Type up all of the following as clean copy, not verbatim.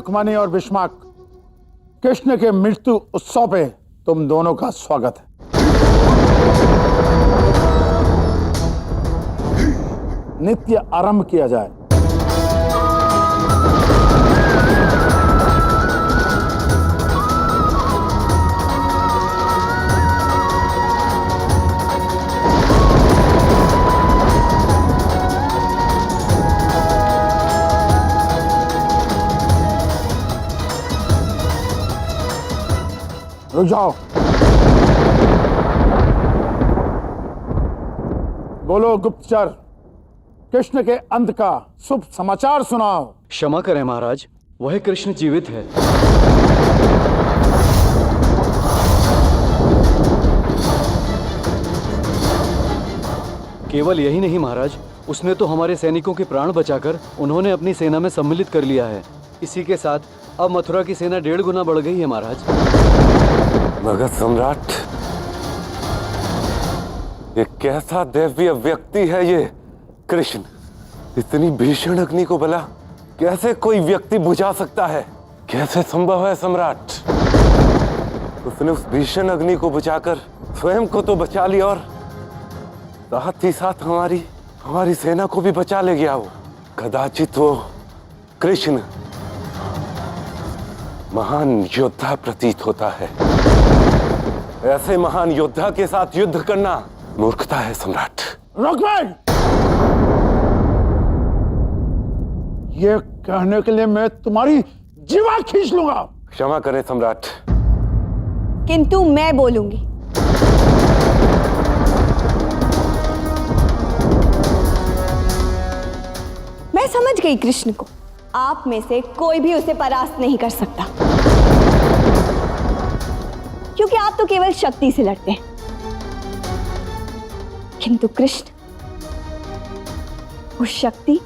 रुक्मणी और भीष्मक, कृष्ण के मृत्यु उत्सव पे तुम दोनों का स्वागत है। नित्य आरंभ किया जाए। रुक जाओ। बोलो गुप्तचर, कृष्ण के अंत का शुभ समाचार सुनाओ। क्षमा करें महाराज, वह कृष्ण जीवित है। केवल यही नहीं महाराज, उसने तो हमारे सैनिकों के प्राण बचाकर उन्होंने अपनी सेना में सम्मिलित कर लिया है। इसी के साथ अब मथुरा की सेना 1.5 गुना बढ़ गई है महाराज। मगध सम्राट, ये कैसा दैवीय व्यक्ति है ये कृष्ण। इतनी भीषण अग्नि को भला कैसे कोई व्यक्ति बुझा सकता है? कैसे संभव है सम्राट? उसने उस भीषण अग्नि को बुझाकर स्वयं को तो बचा लिया और साथ ही साथ हमारी सेना को भी बचा ले गया। वो कदाचित वो कृष्ण महान योद्धा प्रतीत होता है। ऐसे महान योद्धा के साथ युद्ध करना मूर्खता है सम्राट। रुक्मणी, ये कहने के लिए मैं तुम्हारी जीवा खींच लूंगा। क्षमा करें सम्राट। किंतु मैं बोलूंगी। मैं समझ गई कृष्ण को। आप में से कोई भी उसे परास्त नहीं कर सकता, क्योंकि आप तो केवल शक्ति से लड़ते हैं, किंतु कृष्ण वो शक्ति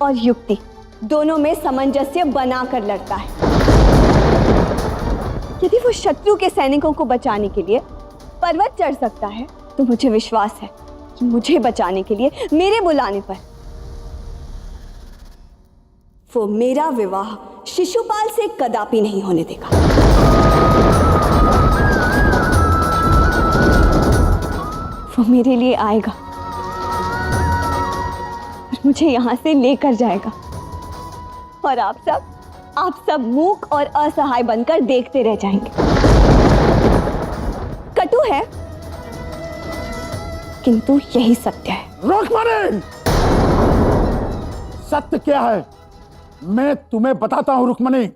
और युक्ति दोनों में सामंजस्य बनाकर लड़ता है। यदि वो शत्रु के सैनिकों को बचाने के लिए पर्वत चढ़ सकता है, तो मुझे विश्वास है कि मुझे बचाने के लिए मेरे बुलाने पर वो मेरा विवाह शिशुपाल से कदापि नहीं होने देगा। वो मेरे लिए आएगा और मुझे यहां से लेकर जाएगा, और आप सब मूक और असहाय बनकर देखते रह जाएंगे। कटु है, किंतु यही सत्य है। रुक्मणी, सत्य क्या है मैं तुम्हें बताता हूं। रुक्मणी,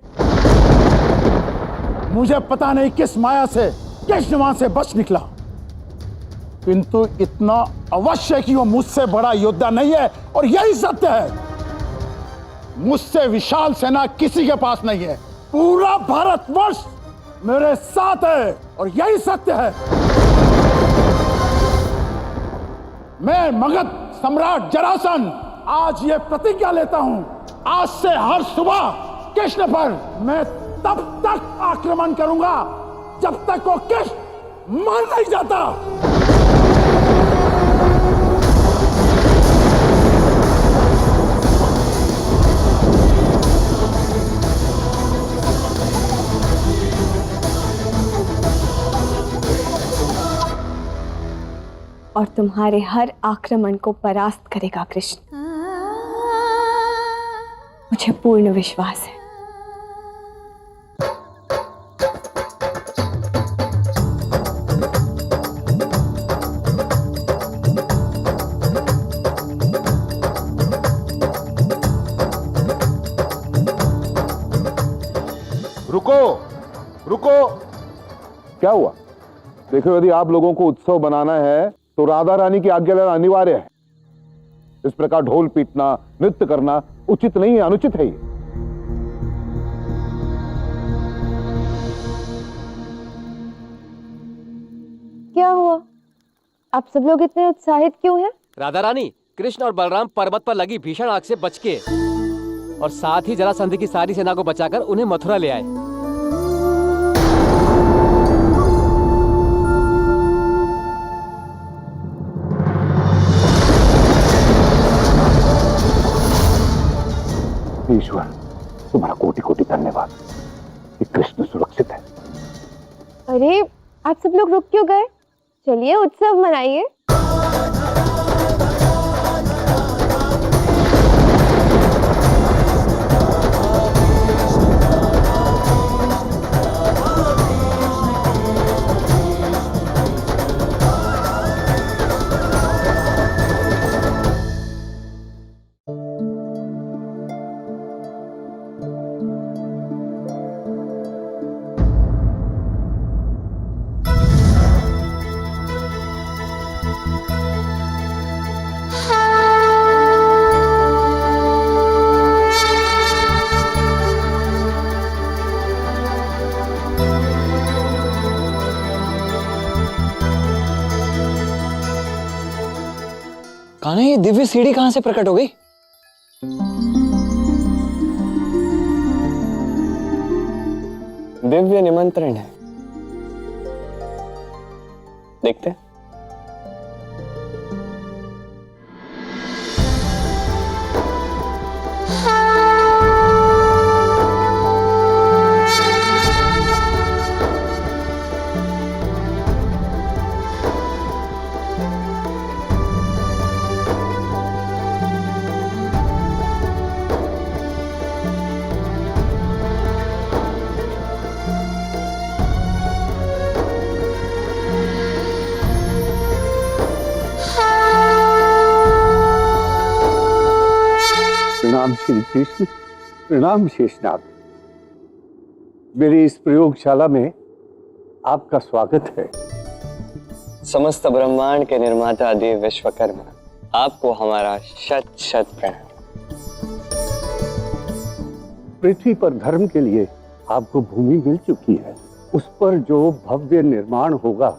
मुझे पता नहीं किस माया से कृष्ण वहां से बच निकला, किंतु इतना अवश्य है कि वो मुझसे बड़ा योद्धा नहीं है, और यही सत्य है। मुझसे विशाल सेना किसी के पास नहीं है। पूरा भारतवर्ष मेरे साथ है, और यही सत्य है। मैं मगध सम्राट जरासंध आज ये प्रतिज्ञा लेता हूं, आज से हर सुबह कृष्ण पर मैं तब तक आक्रमण करूंगा जब तक वो कृष्ण मर नहीं जाता। और तुम्हारे हर आक्रमण को परास्त करेगा कृष्ण, मुझे पूर्ण विश्वास है। रुको। क्या हुआ? देखो, यदि आप लोगों को उत्सव बनाना है तो राधा रानी की आज्ञा लेना अनिवार्य है। इस प्रकार ढोल पीटना, नृत्य करना उचित नहीं है, अनुचित है ये। क्या हुआ? आप सब लोग इतने उत्साहित क्यों हैं? राधा रानी, कृष्ण और बलराम पर्वत पर लगी भीषण आग से बच के और साथ ही जरासंध की सारी सेना को बचाकर उन्हें मथुरा ले आए। ईश्वर, तुम्हारा कोटि कोटि धन्यवाद कि कृष्ण सुरक्षित है। अरे आप सब लोग रुक क्यों गए? चलिए उत्सव मनाइए। कान्हा, ये दिव्य सीढ़ी कहां से प्रकट हो गई? दिव्य निमंत्रण है, देखते हैं। प्रणाम श्री कृष्ण, प्रणाम शेषनाग। मेरी इस प्रयोगशाला में आपका स्वागत है। समस्त ब्रह्मांड के निर्माता देव विश्वकर्मा, आपको हमारा शत शत प्रणाम। पृथ्वी पर धर्म के लिए आपको भूमि मिल चुकी है। उस पर जो भव्य निर्माण होगा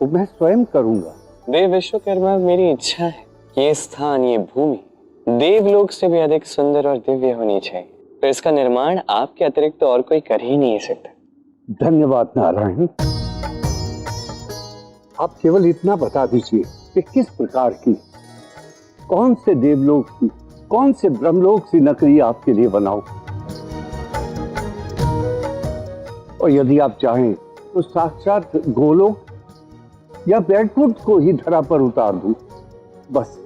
वो मैं स्वयं करूंगा। देव विश्वकर्मा, मेरी इच्छा है कि ये स्थान, ये भूमि देवलोक से भी अधिक सुंदर और दिव्य होनी चाहिए। तो इसका निर्माण आपके अतिरिक्त तो और कोई कर ही नहीं सकता। धन्यवाद नारायण। आप केवल इतना बता दीजिए कि किस प्रकार की, कौन से देवलोक की, कौन से ब्रह्मलोक की नगरी आपके लिए बनाऊं। और यदि आप चाहें तो साक्षात गोलोक या बैकुंठ को ही धरा पर उतार दूं। बस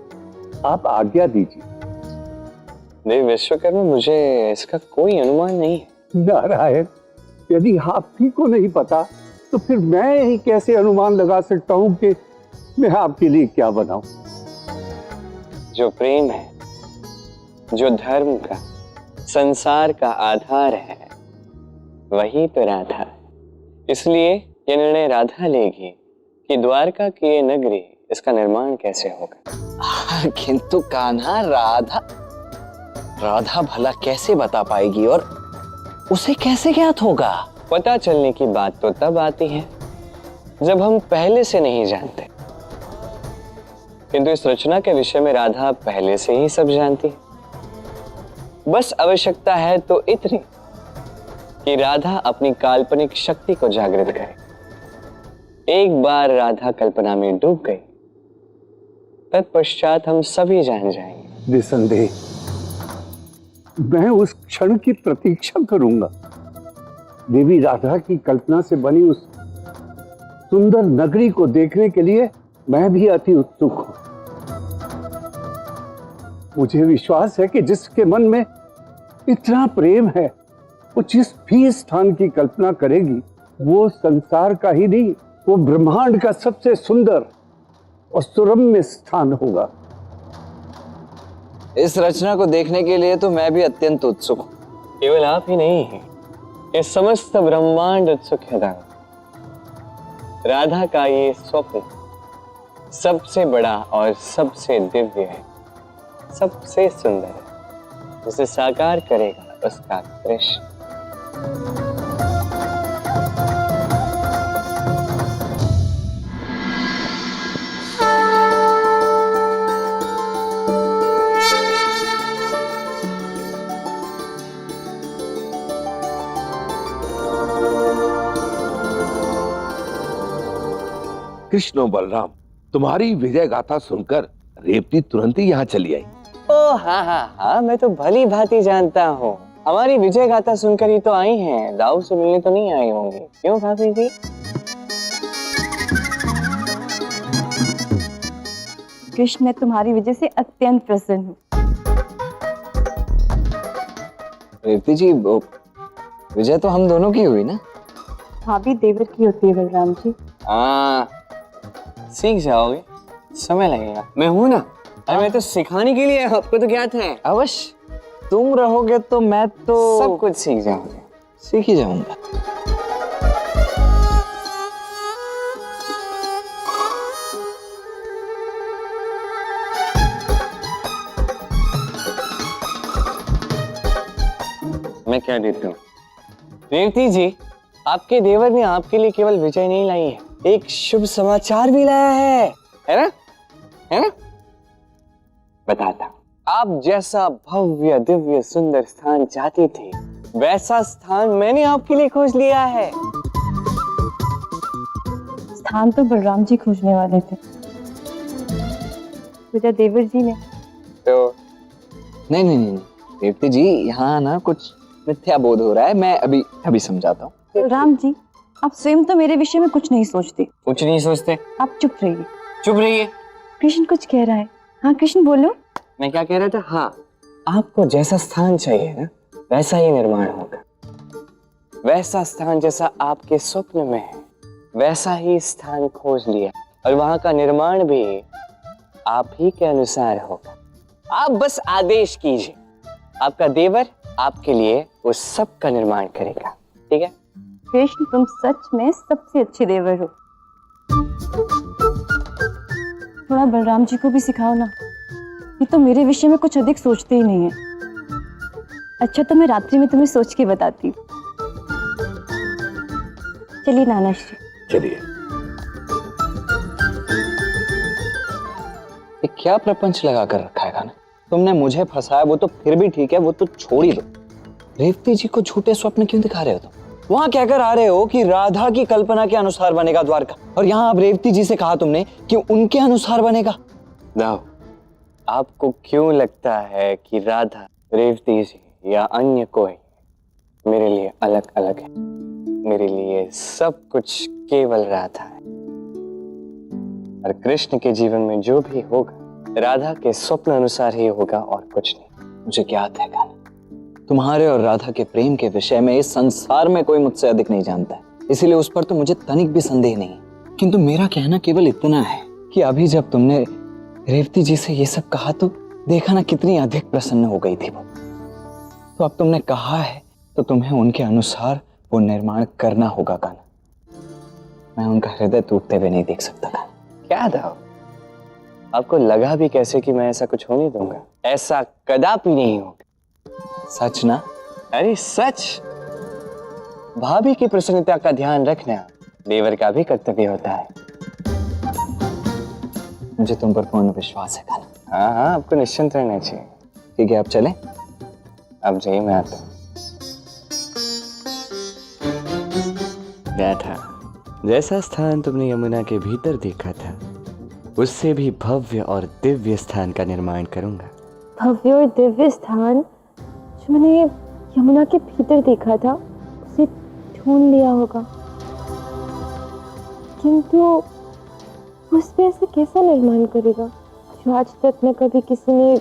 आप आज्ञा दीजिए। देव विश्वकर्मा, मुझे इसका कोई अनुमान नहीं है। नारायण, यदि आप ही को नहीं पता तो फिर मैं ही कैसे अनुमान लगा सकता हूं कि मैं आपके लिए क्या बनाऊं। जो प्रेम है, जो धर्म का, संसार का आधार है, वही तो राधा है। इसलिए ये निर्णय राधा लेगी कि द्वारका की ये नगरी, इसका निर्माण कैसे होगा। किंतु कान्हा, राधा भला कैसे बता पाएगी और उसे कैसे ज्ञात होगा? पता चलने की बात तो तब आती है जब हम पहले से नहीं जानते, किंतु इस रचना के विषय में राधा पहले से ही सब जानती है। बस आवश्यकता है तो इतनी कि राधा अपनी काल्पनिक शक्ति को जागृत करे। एक बार राधा कल्पना में डूब गई, तत्पश्चात हम सभी जान जाएंगे। निसंदेह मैं उस क्षण की प्रतीक्षा करूंगा। देवी राधा की कल्पना से बनी उस सुंदर नगरी को देखने के लिए मैं भी अति उत्सुक हूं। मुझे विश्वास है कि जिसके मन में इतना प्रेम है, वो जिस भी स्थान की कल्पना करेगी वो संसार का ही नहीं, वो ब्रह्मांड का सबसे सुंदर और सुरम्य स्थान होगा। इस रचना को देखने के लिए तो मैं भी अत्यंत उत्सुक हूं। केवल आप ही नहीं है, ये समस्त ब्रह्मांड उत्सुक है। राधा का ये स्वप्न सबसे बड़ा और सबसे दिव्य है, सबसे सुंदर है, उसे साकार करेगा उसका कृष्ण। कृष्ण और बलराम, तुम्हारी विजय गाथा सुनकर रेवती तुरंत ही यहाँ चली आई। ओ हाँ हाँ हाँ, मैं तो भली भांति जानता हूँ हमारी विजय गाथा सुनकर ही तो आई हैं, दाऊ से मिलने तो नहीं आई होंगी, क्यों भाभी जी? कृष्ण, मैं तुम्हारी वजह से अत्यंत प्रसन्न हूँ। रेवती जी, वो विजय तो हम दोनों की हुई ना? भाभी देवर की होती है बलराम जी। हाँ, सीख जाओगे, समय लगेगा। मैं हूं ना, अरे मैं तो सिखाने के लिए, आपको तो क्या था। अवश्य, तुम रहोगे तो मैं तो सब कुछ सीख जाओगे। सीख ही जाऊंगा। मैं क्या देता हूँ रेवती जी, आपके देवर ने आपके लिए केवल विजय नहीं लाई है, एक शुभ समाचार भी लाया है ना? है ना? बताता हूं। आप जैसा भव्य दिव्य सुंदर स्थान चाहती थी, वैसा स्थान मैंने आपके लिए खोज लिया है। स्थान तो बलराम जी खोजने वाले थे, पूजा देवर जी ने। तो नहीं, रेवती जी, यहाँ ना कुछ मिथ्या बोध हो रहा है। मैं अभी समझाता हूँ। बलराम जी, आप स्वयं तो मेरे विषय में कुछ नहीं सोचते। कुछ नहीं सोचते? आप चुप रहिए। चुप रहिए। कृष्ण कुछ कह रहा है। हाँ कृष्ण बोलो। मैं क्या कह रहा था? हाँ, आपको जैसा स्थान चाहिए ना, वैसा ही निर्माण होगा। वैसा स्थान जैसा आपके स्वप्न में है, वैसा ही स्थान खोज लिया, और वहां का निर्माण भी आप ही के अनुसार होगा। आप बस आदेश कीजिए, आपका देवर आपके लिए वो सब का निर्माण करेगा। ठीक है? कृष्ण, तुम सच में सबसे अच्छे देवर हो। थोड़ा बलराम जी को भी सिखाओ ना, ये तो मेरे विषय में कुछ अधिक सोचते ही नहीं है। अच्छा, तो मैं रात्रि में तुम्हें सोच के बताती हूँ। चलिए नाना श्री। चलिए। ये क्या प्रपंच लगा कर रखा है खाना? तुमने मुझे फंसाया, वो तो फिर भी ठीक है, वो तो छोड़ ही दो। रेवती जी को झूठे स्वप्न क्यों दिखा रहे हो तुम? वहां कहकर आ रहे हो कि राधा की कल्पना के अनुसार बनेगा द्वारका, और यहाँ अब रेवती जी से कहा तुमने कि उनके अनुसार बनेगा। दाऊ, आपको क्यों लगता है कि राधा, रेवती जी या अन्य कोई मेरे लिए अलग अलग है? मेरे लिए सब कुछ केवल राधा है, और कृष्ण के जीवन में जो भी होगा राधा के स्वप्न अनुसार ही होगा, और कुछ नहीं। मुझे ज्ञात है कान्हा, तुम्हारे और राधा के प्रेम के विषय में इस संसार में कोई मुझसे अधिक नहीं जानता है, इसीलिए उस पर तो मुझे तनिक भी संदेह नहीं है। किंतु मेरा कहना केवल इतना है कि अभी जब तुमने रेवती जी से ये सब कहा तो देखा ना कितनी अधिक प्रसन्न हो गई थी वो। तो अब तुमने कहा है तो तुम्हें उनके अनुसार वो निर्माण करना होगा कान्हा। मैं उनका हृदय टूटते हुए नहीं देख सकता कान्हा। क्या दाऊ, आपको लगा भी कैसे कि मैं ऐसा कुछ होने दूंगा? ऐसा कदापि नहीं होगा। सच ना? अरे सच। भाभी की प्रसन्नता का ध्यान रखना देवर का भी कर्तव्य होता है। मुझे तुम पर पूर्ण विश्वास है कान्हा। हाँ हाँ, आपको निश्चिंत रहना चाहिए। ठीक है, अब चलें? अब जाइए, मैं आता हूँ। था जैसा स्थान तुमने यमुना के भीतर देखा था, उससे भी भव्य और दिव्य स्थान का निर्माण करूंगा। भव्य और दिव्य स्थान जो मैंने यमुना के भीतर देखा था, उसे ढूंढ लिया होगा, किंतु उस पे ऐसे कैसा निर्माण करेगा जो आज तक न कभी किसी ने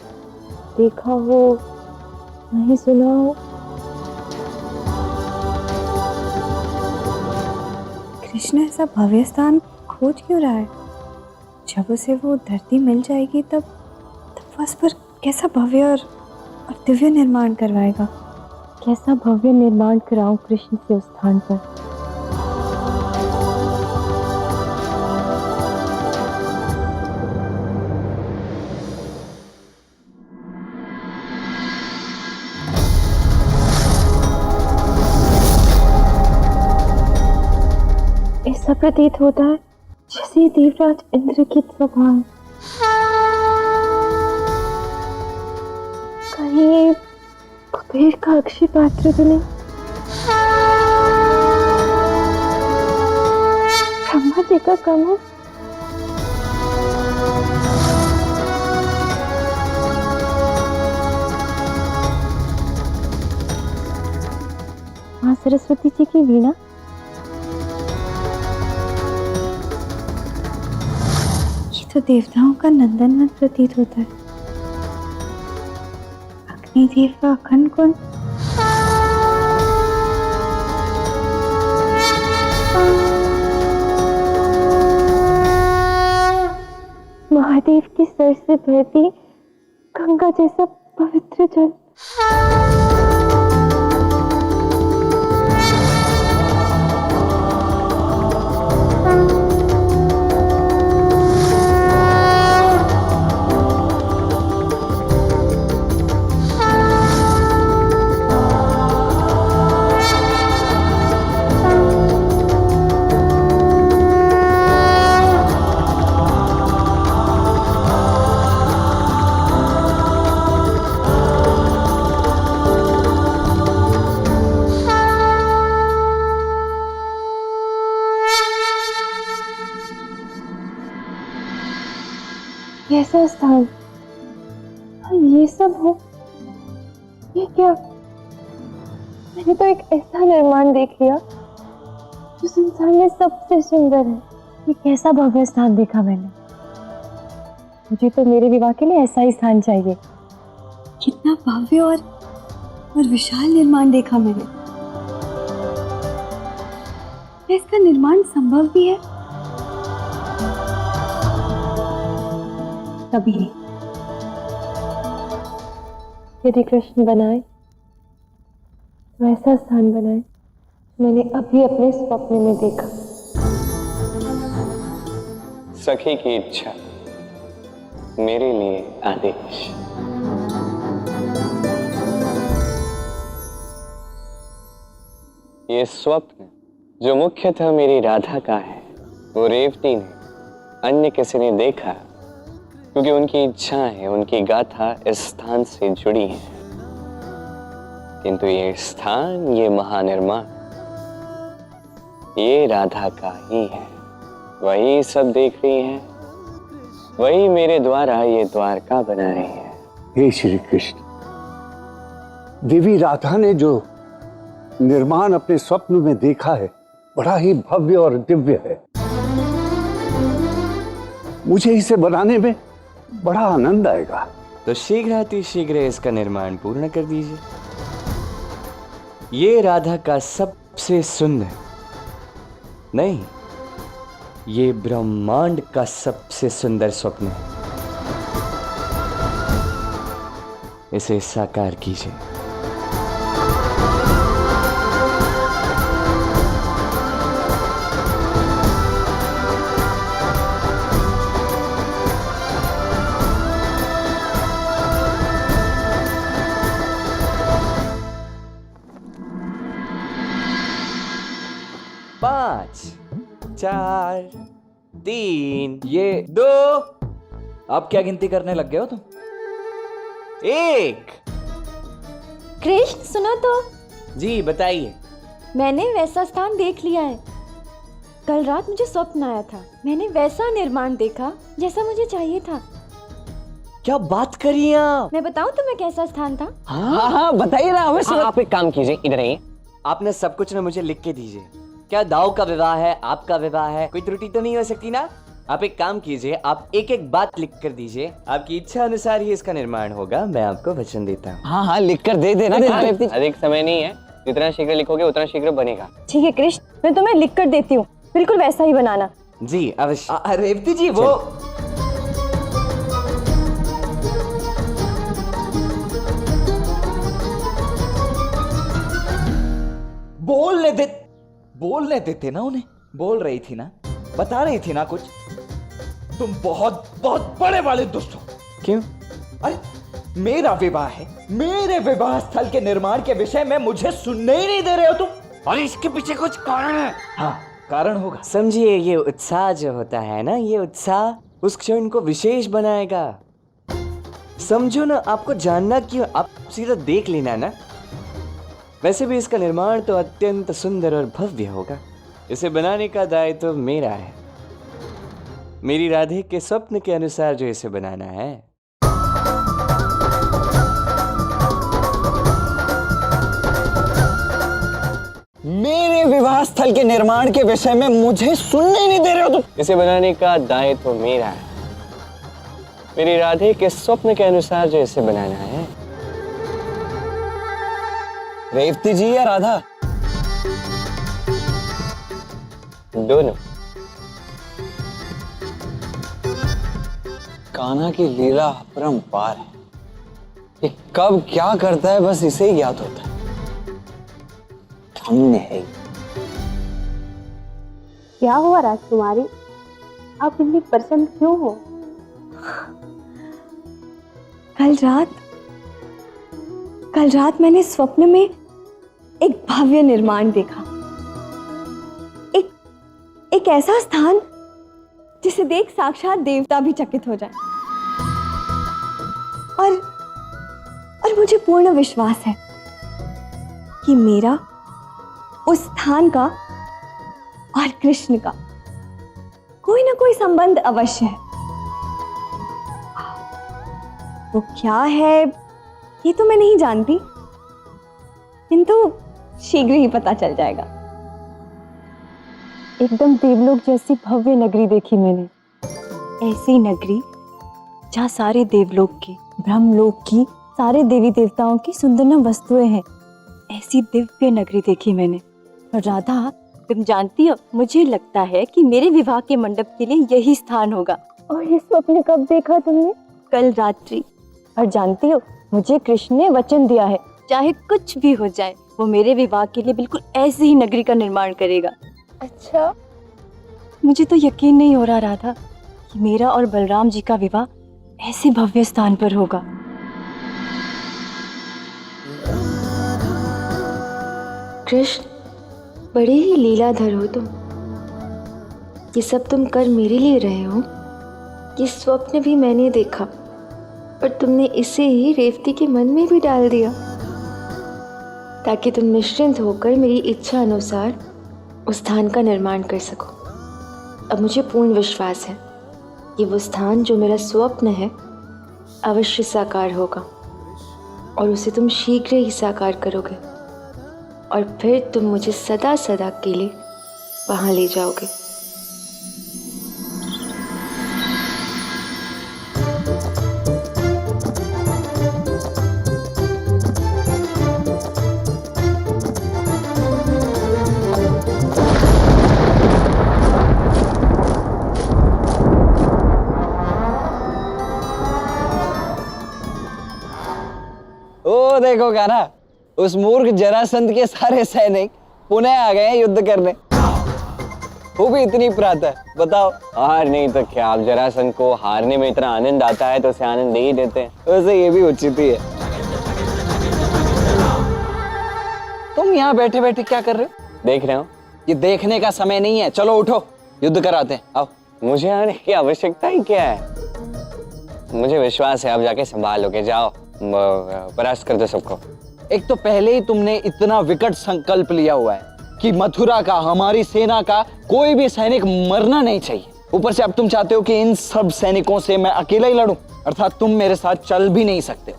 देखा हो, नहीं सुना हो। कृष्ण ऐसा भव्य स्थान खोज क्यों रहा है? जब उसे वो धरती मिल जाएगी तब वह उस पर कैसा भव्य और दिव्य निर्माण करवाएगा। कैसा भव्य निर्माण कराऊं कृष्ण से उस स्थान पर। ऐसा प्रतीत होता है जैसे देवराज इंद्र की सभा है। कहीं कुबेर का अक्षय पात्र तो नहीं? ब्रह्मा जी का कमल? माँ सरस्वती जी की वीणा। ये तो देवताओं का नंदनवन प्रतीत होता है। अग्निदेव का अखंड कुंड। महादेव के सर से बहती गंगा जैसा पवित्र जल। कैसा स्थान, ये सब हो, ये क्या? मैंने तो एक ऐसा निर्माण देख लिया जो संसार में सबसे सुंदर है। ये कैसा भव्य स्थान देखा मैंने। मुझे तो मेरे विवाह के लिए ऐसा ही स्थान चाहिए। कितना भव्य और विशाल निर्माण देखा मैंने। क्या इसका निर्माण संभव भी है? कभी नहीं। यदि कृष्ण बनाए तो ऐसा स्थान बनाए मैंने अभी अपने स्वप्न में देखा। सखी की इच्छा, मेरे लिए आदेश। ये स्वप्न जो मुख्यतः मेरी राधा का है, वो रेवती ने, अन्य किसी ने देखा, क्योंकि उनकी इच्छाएं, उनकी गाथा इस स्थान से जुड़ी है। किंतु ये स्थान, ये महानिर्माण, ये राधा का ही है। वही सब देख रही है, वही मेरे द्वारा ये द्वारका बना रही है। हे श्री कृष्ण, देवी राधा ने जो निर्माण अपने स्वप्न में देखा है बड़ा ही भव्य और दिव्य है। मुझे इसे बनाने में बड़ा आनंद आएगा। तो शीघ्र इसका निर्माण पूर्ण कर दीजिए। ये राधा का सबसे सुंदर, नहीं, ये ब्रह्मांड का सबसे सुंदर स्वप्न है। इसे साकार कीजिए। पांच, चार, तीन, ये दो। आप क्या गिनती करने लग गए हो तुम? एक। कृष्ण सुनो तो, जी बताइए। मैंने वैसा स्थान देख लिया है। कल रात मुझे स्वप्न आया था, मैंने वैसा निर्माण देखा जैसा मुझे चाहिए था। क्या बात करिए आप? मैं बताऊं तुम्हें कैसा स्थान था? हाँ बताइए ना अवश्य। आप एक काम कीजिए, इधर आइए। आपने सब कुछ ना मुझे लिख के दीजिए। क्या दाऊ का विवाह है, आपका विवाह है, कोई त्रुटि तो नहीं हो सकती ना? आप एक काम कीजिए, आप एक एक बात लिख कर दीजिए। आपकी इच्छा अनुसार ही इसका निर्माण होगा, मैं आपको वचन देता हूँ। हाँ हाँ लिख कर दे देना। अधिक समय नहीं है, जितना शीघ्र लिखोगे उतना शीघ्र बनेगा। ठीक है कृष्ण, मैं तुम्हें लिख कर देती हूँ, बिल्कुल वैसा ही बनाना। जी अवश्य। रेवती जी वो बोलने देते ना उन्हें। बोल रही थी ना, बता रही थी ना कुछ। तुम बहुत बहुत बड़े वाले दुष्ट हो। क्यों? अरे मेरा विवाह है, मेरे विवाह स्थल के निर्माण के विषय में मुझे सुनने ही नहीं दे रहे हो तुम। और इसके पीछे कुछ कारण है। हाँ कारण होगा। समझिए, ये उत्साह जो होता है ना, ये उत्साह उस क्षण को विशेष बनाएगा। समझो ना, आपको जानना क्यों, आप सीधा देख लेना ना। वैसे भी इसका निर्माण तो अत्यंत सुंदर और भव्य होगा। इसे बनाने का दायित्व मेरा है, मेरी राधे के स्वप्न के अनुसार जो इसे बनाना है। विवाह स्थल के निर्माण के विषय में मुझे सुनने ही नहीं दे रहे हो तुम। इसे बनाने का दायित्व मेरा है, मेरी राधे के स्वप्न के अनुसार जो इसे बनाना है। रेवती जी या राधा? दोनों। कान्हा की लीला अपरंपार है। ये कब क्या करता है बस इसे ही ज्ञात होता है। धन्य है। क्या हुआ राजकुमारी, आप इतनी प्रसन्न क्यों हो? कल रात मैंने स्वप्न में एक भव्य निर्माण देखा। एक ऐसा स्थान जिसे देख साक्षात देवता भी चकित हो जाए। और मुझे पूर्ण विश्वास है कि मेरा उस स्थान का और कृष्ण का कोई ना कोई संबंध अवश्य है। वो क्या है ये तो मैं नहीं जानती, किंतु शीघ्र ही पता चल जाएगा। एकदम देवलोक जैसी भव्य नगरी देखी मैंने। ऐसी नगरी जहाँ सारे देवलोक की, ब्रह्मलोक की, सारे देवी देवताओं की सुंदर वस्तुएं हैं, ऐसी दिव्य नगरी देखी मैंने। और राधा, तुम जानती हो, मुझे लगता है कि मेरे विवाह के मंडप के लिए यही स्थान होगा। और ये स्वप्न कब देखा तुमने? कल रात्रि। और जानती हो, मुझे कृष्ण ने वचन दिया है, चाहे कुछ भी हो जाए, वो मेरे विवाह के लिए बिल्कुल ऐसी ही नगरी का निर्माण करेगा। अच्छा, मुझे तो यकीन नहीं हो रहा राधा कि मेरा और बलराम जी का विवाह ऐसे भव्य स्थान पर होगा। कृष्ण, बड़े ही लीलाधर हो तुम। ये सब तुम कर मेरे लिए रहे हो। ये स्वप्न भी मैंने देखा, पर तुमने इसे ही रेवती के मन में भी डाल दिया, ताकि तुम निश्चिंत होकर मेरी इच्छा अनुसार उस स्थान का निर्माण कर सको। अब मुझे पूर्ण विश्वास है कि वो स्थान जो मेरा स्वप्न है अवश्य साकार होगा, और उसे तुम शीघ्र ही साकार करोगे, और फिर तुम मुझे सदा सदा के लिए वहाँ ले जाओगे। ओ देखो कान्हा, उस मूर्ख जरासंध के सारे सैनिक पुनः आ गए हैं युद्ध करने, वो भी इतनी प्रातः। बताओ। हार नहीं तो क्या, आप जरासंध को हारने में इतना आनंद आता है तो उसे आनंद दे ही देते हैं। वैसे ये भी उचित ही है। तुम यहाँ बैठे बैठे क्या कर रहे हो? देख रहे हो। ये देखने का समय नहीं है, चलो उठो, युद्ध कराते हैं। आओ। मुझे आने की आवश्यकता ही क्या है? मुझे विश्वास है आप जाके संभालोगे। जाओ, परास्त कर दो सबको। एक तो पहले ही तुमने इतना विकट संकल्प लिया हुआ है कि मथुरा का, हमारी सेना का कोई भी सैनिक मरना नहीं चाहिए। ऊपर से अब तुम चाहते हो कि इन सब सैनिकों से मैं अकेला ही लड़ूं, अर्थात तुम मेरे साथ चल भी नहीं सकते।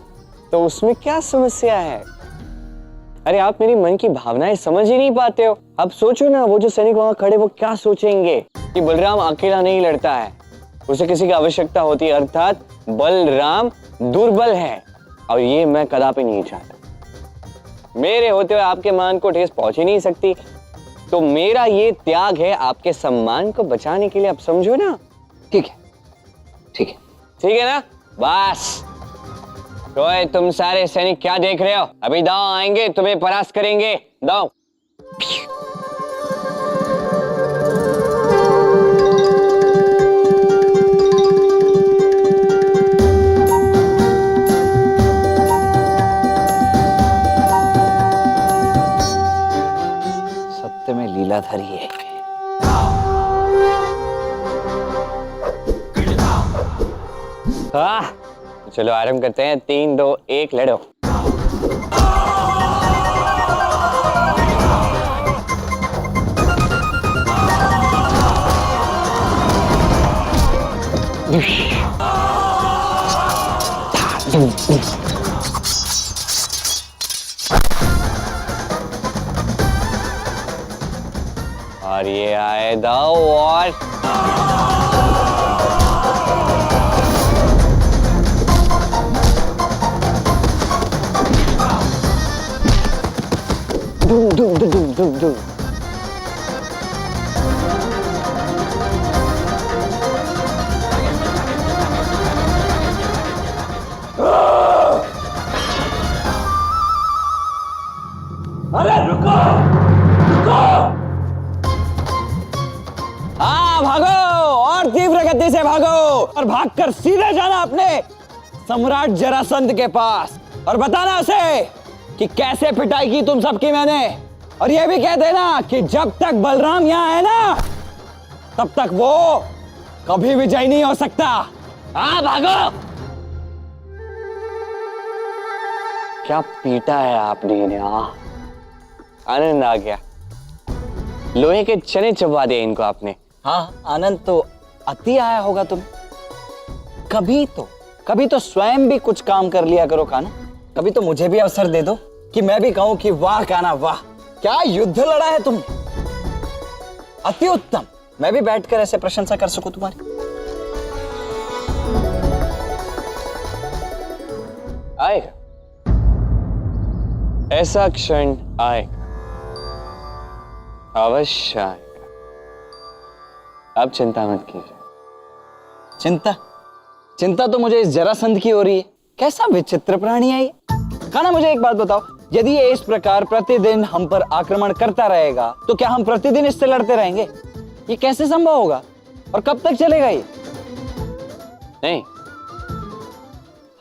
तो उसमें क्या समस्या है? अरे आप मेरी मन की भावनाएं समझ ही नहीं पाते हो। अब सोचो ना, वो जो सैनिक वहां खड़े वो क्या सोचेंगे कि बलराम अकेला नहीं लड़ता है, उसे किसी की आवश्यकता होती है, अर्थात बलराम दुर्बल है, और ये मैं कदापि नहीं चाहता। मेरे होते हुए आपके मान को ठेस पहुंच ही नहीं सकती, तो मेरा ये त्याग है आपके सम्मान को बचाने के लिए। आप समझो ना। ठीक है, ठीक है, ठीक है ना? बस तो तुम सारे सैनिक क्या देख रहे हो? अभी दांव आएंगे, तुम्हें परास्त करेंगे। दांव। सत्य में लीलाधारी है। चलो आरंभ करते हैं। 3, 2, 1 लड़ो। और ये आए दाओ और डुम डुम डुम डुम डुम डुम। अरे रुको, रुको। हाँ भागो, और तीव्र गति से भागो, और भागकर सीधे जाना अपने सम्राट जरासंध के पास और बताना उसे कि कैसे पिटाई की तुम सबकी मैंने। और ये भी कह देना कि जब तक बलराम यहाँ है ना, तब तक वो कभी विजयी नहीं हो सकता। हाँ भागो। क्या पीटा है आपने इन्हें? आनंद आ गया। लोहे के चने चबा दिए इनको आपने। हाँ, आनंद तो अति आया होगा तुम। कभी तो स्वयं भी कुछ काम कर लिया करो कान्हा। कभी तो मुझे भी अवसर दे दो कि मैं भी कहूं कि वाह कान्हा वाह, क्या युद्ध लड़ा है तुमने, अति उत्तम। मैं भी बैठकर ऐसे प्रशंसा कर सकूं तुम्हारी। आएगा, ऐसा क्षण आएगा, अवश्य आएगा। अब चिंता मत कीजिए। चिंता तो मुझे इस जरासंध की हो रही है। कैसा विचित्र प्राणी है ये। कान्हा, मुझे एक बात बताओ, यदि ये इस प्रकार प्रतिदिन हम पर आक्रमण करता रहेगा तो क्या हम प्रतिदिन इससे लड़ते रहेंगे? ये कैसे संभव होगा और कब तक चलेगा ये? नहीं,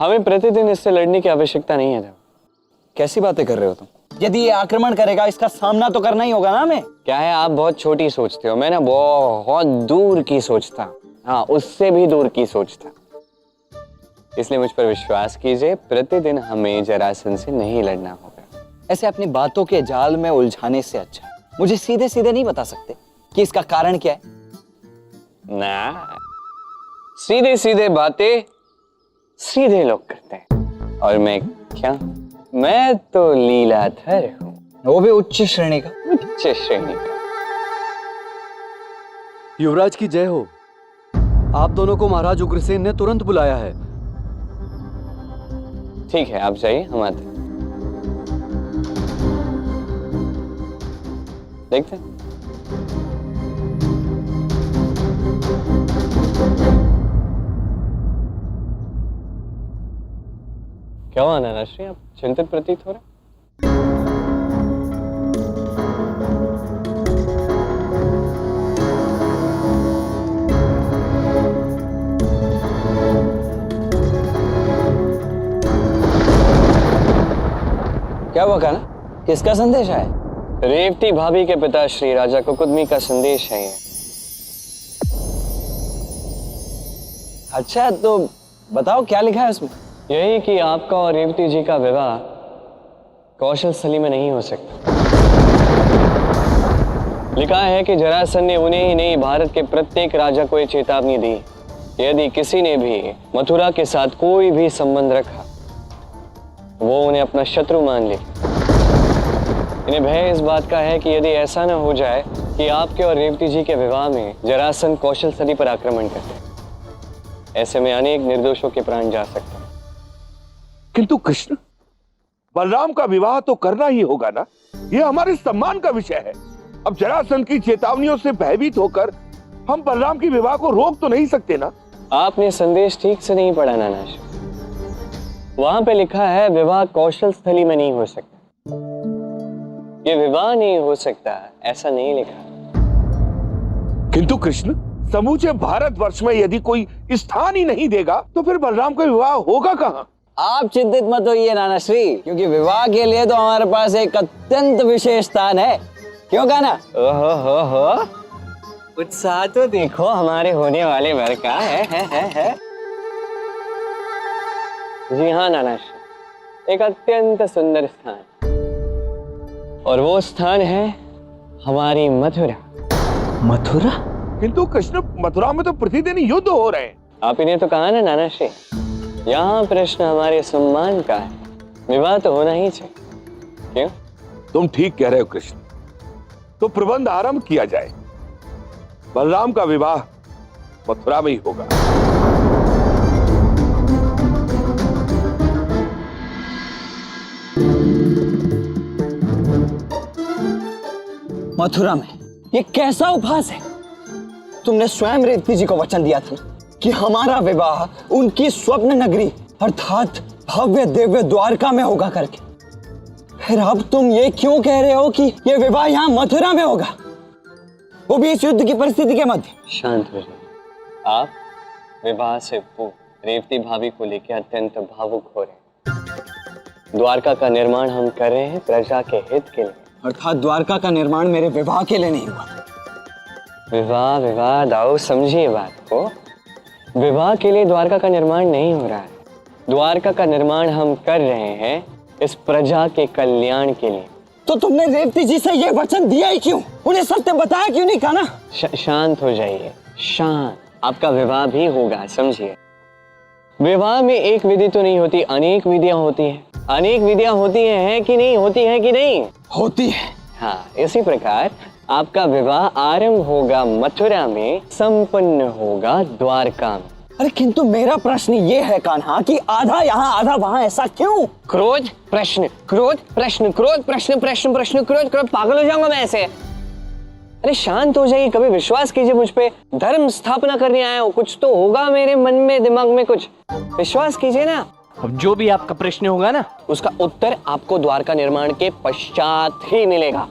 हमें प्रतिदिन इससे लड़ने की आवश्यकता नहीं है। कैसी बातें कर रहे हो तुम? यदि ये आक्रमण करेगा, इसका सामना तो करना ही होगा ना हमें। क्या है, आप बहुत छोटी सोचते हो, मैं ना बहुत दूर की सोचता। हाँ, उससे भी दूर की सोचता। इसलिए मुझ पर विश्वास कीजिए, प्रतिदिन हमें जरासंध से नहीं लड़ना होगा। ऐसे अपनी बातों के जाल में उलझाने से अच्छा मुझे सीधे सीधे नहीं बता सकते कि इसका कारण क्या है? ना, सीधे सीधे बातें सीधे लोग करते हैं, और मैं क्या, मैं तो लीलाधर हूं। वो भी उच्च श्रेणी का। उच्च श्रेणी का। युवराज की जय हो। आप दोनों को महाराज उग्रसेन ने तुरंत बुलाया है। ठीक है, आप जाइए, हम आते हैं। देखते हैं। क्या हुआ नानाश्री, आप चिंतित प्रतीत हो रहे? क्या हुआ कान्हा? किसका संदेश है? रेवती भाभी के पिता श्री राजा कुकुदमी का संदेश है ये। अच्छा, तो बताओ क्या लिखा है उसमें? यही कि आपका और रेवती जी का विवाह कौशल स्थली में नहीं हो सकता। लिखा है कि जरासंध ने उन्हें ही नहीं, भारत के प्रत्येक राजा को ये चेतावनी दी, यदि किसी ने भी मथुरा के साथ कोई भी संबंध रखा, वो उन्हें अपना शत्रु मान ले। इन्हें भय इस बात का है कि यदि ऐसा न हो जाए कि आपके और रेवती जी के विवाह में जरासंध कौशल स्थली पर आक्रमण करे, ऐसे में अनेक निर्दोषों के प्राण जा सकते हैं। किंतु कृष्ण, बलराम का विवाह तो करना ही होगा ना, यह हमारे सम्मान का विषय है। अब जरासंध की चेतावनियों से भयभीत होकर हम बलराम के विवाह को रोक तो नहीं सकते ना। आपने संदेश ठीक से नहीं पढ़ा नानाश्री। वहां पे लिखा है विवाह कौशल स्थली में नहीं हो सकता। ये विवाह नहीं हो सकता, ऐसा नहीं लिखा। किंतु कृष्ण, समूचे भारतवर्ष में यदि कोई स्थान ही नहीं देगा तो फिर बलराम का विवाह होगा कहां? आप चिंतित मत होइए नानाश्री, क्योंकि विवाह के लिए तो हमारे पास एक अत्यंत विशेष स्थान है। क्यों कान्हा? ओहो, उत्साह तो देखो हमारे होने वाले वर का है। जी हाँ नानाश्री, एक अत्यंत सुंदर स्थान, और वो स्थान है हमारी मथुरा। मथुरा? किंतु कृष्ण, मथुरा में तो प्रतिदिन युद्ध हो रहे हैं। आप इन्हें तो कहा ना नानाश्री, यहाँ प्रश्न हमारे सम्मान का है, विवाह तो होना ही चाहिए। क्यों? तुम ठीक कह रहे हो कृष्ण, तो प्रबंध आरंभ किया जाए। बलराम का विवाह मथुरा में ही होगा। मथुरा में? ये कैसा उपहास है? तुमने स्वयं रेवती जी को वचन दिया था ना कि हमारा विवाह उनकी स्वप्न नगरी अर्थात भव्य दिव्य द्वारका में होगा करके। फिर अब तुम ये क्यों कह रहे हो कि ये विवाह यहाँ मथुरा में होगा, वो भी इस युद्ध की परिस्थिति के मध्य? शांत हो जाइए। आप विवाह से पूर्व रेवती भाभी को लेकर अत्यंत भावुक हो रहे हैं। द्वारका का निर्माण हम कर रहे हैं प्रजा के हित के लिए, अर्थात द्वारका का निर्माण मेरे विवाह के लिए नहीं हुआ। विवाह विवाह दाऊ, समझिए बात को। विवाह के लिए द्वारका का निर्माण नहीं हो रहा है। द्वारका का निर्माण हम कर रहे हैं इस प्रजा के कल्याण के लिए। तो तुमने रेवती जी से ये वचन दिया ही क्यों? उन्हें सत्य बताया क्यों नहीं कहा ना? शांत हो जाइए, शांत। आपका विवाह भी होगा, समझिए। विवाह में एक विधि तो नहीं होती, अनेक विधियां होती हैं। अनेक विधियां होती हैं कि नहीं? होती है कि नहीं? होती है। हाँ, इसी प्रकार आपका विवाह आरंभ होगा मथुरा में, संपन्न होगा द्वारका में। अरे किंतु मेरा प्रश्न ये है कान्हा कि आधा यहाँ आधा वहाँ, ऐसा क्यों? क्रोध प्रश्न, क्रोध प्रश्न, क्रोध प्रश्न, प्रश्न प्रश्न, क्रोध क्रोध, पागल हो जाऊंगा मैं ऐसे। अरे शांत हो जाइए, कभी विश्वास कीजिए मुझ पे। धर्म स्थापना करने आया हूँ, कुछ तो होगा मेरे मन में, दिमाग में कुछ। विश्वास कीजिए ना। अब जो भी आपका प्रश्न होगा ना, उसका उत्तर आपको द्वारका निर्माण के पश्चात ही मिलेगा।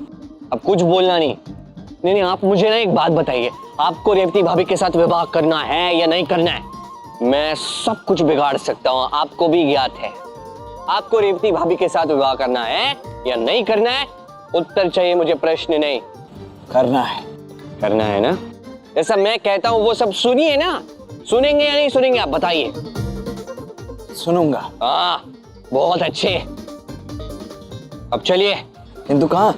अब कुछ बोलना नहीं। नहीं, आप मुझे ना एक बात बताइए, आपको रेवती भाभी के साथ विवाह करना है या नहीं करना है? मैं सब कुछ बिगाड़ सकता हूँ, आपको भी ज्ञात है। आपको रेवती भाभी के साथ विवाह करना है या नहीं करना है? उत्तर चाहिए मुझे, प्रश्न नहीं। करना है। करना है ना? जैसा मैं कहता हूँ वो सब सुनिए ना। सुनेंगे या नहीं सुनेंगे, आप बताइए। सुनूंगा। हाँ, बहुत अच्छे। अब चलिए। किंतु कहाँ?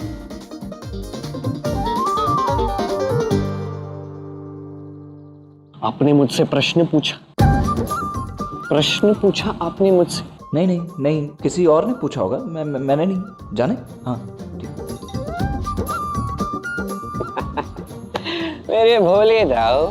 आपने मुझसे प्रश्न पूछा, प्रश्न पूछा आपने मुझसे। नहीं नहीं नहीं, किसी और ने पूछा होगा, मैंने नहीं। जाने? हाँ मेरे भोले दाऊ।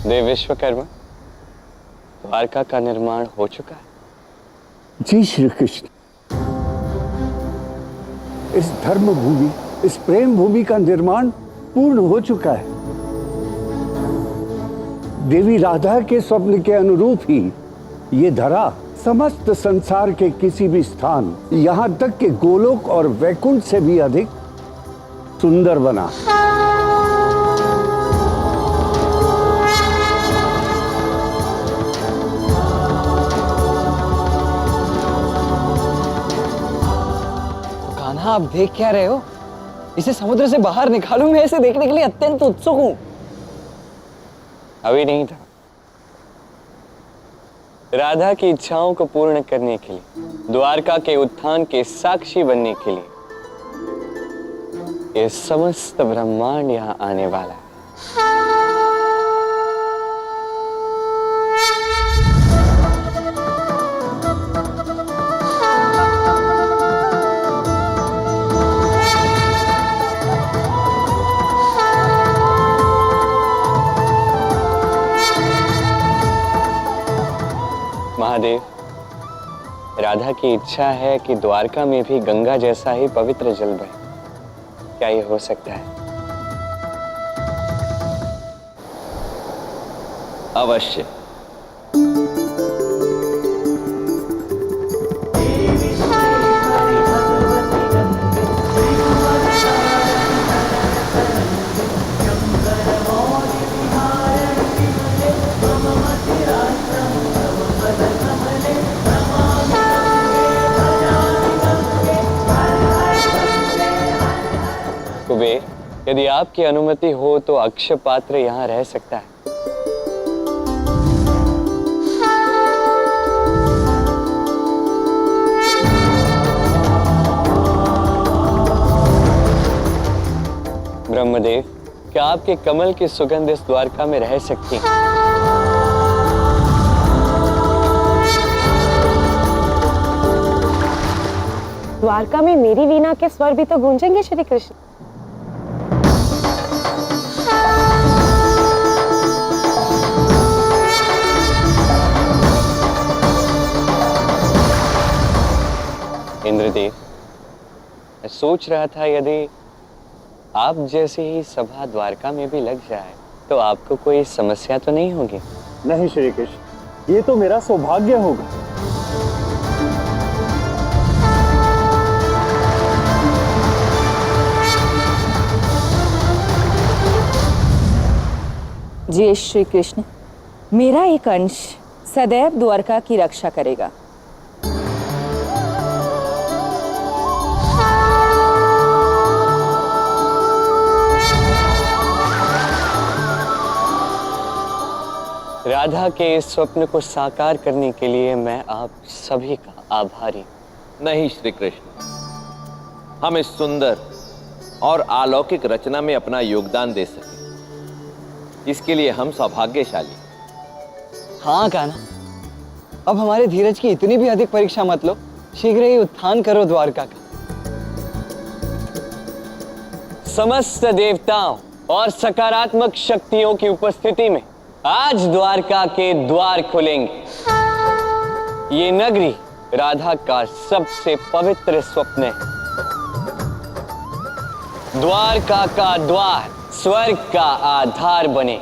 देव विश्वकर्मा, द्वारका का निर्माण हो चुका है। जी श्री कृष्ण। इस धर्म भूमि, इस प्रेम भूमि का निर्माण पूर्ण हो चुका है। देवी राधा के स्वप्न के अनुरूप ही ये धरा समस्त संसार के किसी भी स्थान, यहाँ तक कि गोलोक और वैकुंठ से भी अधिक सुंदर बना। आप देख क्या रहे हो? इसे समुद्र से बाहर निकालूं, मैं इसे देखने के लिए अत्यंत उत्सुक हूं। अभी नहीं था। राधा की इच्छाओं को पूर्ण करने के लिए, द्वारका के उत्थान के साक्षी बनने के लिए ये समस्त ब्रह्मांड यहाँ आने वाला है। महादेव, राधा की इच्छा है कि द्वारका में भी गंगा जैसा ही पवित्र जल बहे। क्या ये हो सकता है? अवश्य। कुबेर, यदि आपकी अनुमति हो तो अक्षय पात्र यहाँ रह सकता है। ब्रह्मदेव, क्या आपके कमल की सुगंध इस द्वारका में रह सकती है? द्वारका में मेरी वीणा के स्वर भी तो गूंजेंगे श्री कृष्ण। इंद्रदेव, मैं सोच रहा था यदि आप जैसी ही सभा द्वारका में भी लग जाए तो आपको कोई समस्या तो नहीं होगी? नहीं श्री कृष्ण, ये तो मेरा सौभाग्य होगा। जी श्री कृष्ण, मेरा एक अंश सदैव द्वारका की रक्षा करेगा। राधा के इस स्वप्न को साकार करने के लिए मैं आप सभी का आभारी। नहीं श्री कृष्ण, हम इस सुंदर और अलौकिक रचना में अपना योगदान दे सके, इसके लिए हम सौभाग्यशाली। हाँ कान्हा, अब हमारे धीरज की इतनी भी अधिक परीक्षा मत लो, शीघ्र ही उत्थान करो द्वारका का। समस्त देवताओं और सकारात्मक शक्तियों की उपस्थिति में आज द्वारका के द्वार खुलेंगे। ये नगरी राधा का सबसे पवित्र स्वप्न है। द्वारका का द्वार स्वर्ग का आधार बने।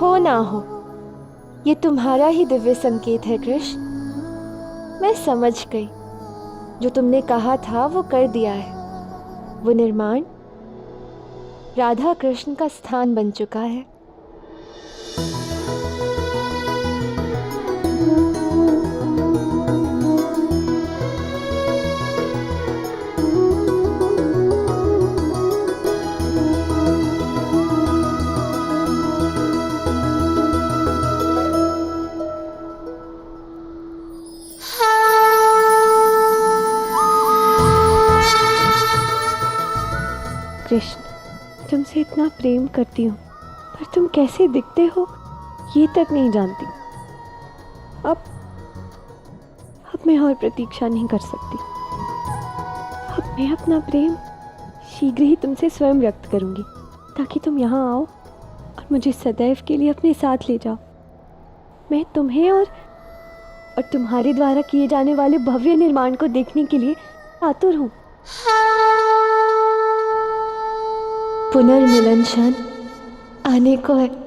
हो ना हो, ये तुम्हारा ही दिव्य संकेत है कृष्ण। मैं समझ गई, जो तुमने कहा था वो कर दिया है। वो निर्माण राधा कृष्ण का स्थान बन चुका है। कृष्ण, तुमसे इतना प्रेम करती हूँ, पर तुम कैसे दिखते हो ये तक नहीं जानती। अब मैं और प्रतीक्षा नहीं कर सकती। अब मैं अपना प्रेम शीघ्र ही तुमसे स्वयं व्यक्त करूंगी, ताकि तुम यहाँ आओ और मुझे सदैव के लिए अपने साथ ले जाओ। मैं तुम्हें और तुम्हारे द्वारा किए जाने वाले भव्य निर्माण को देखने के लिए आतुर हूँ। पुनर्मिलन क्षण आने को है।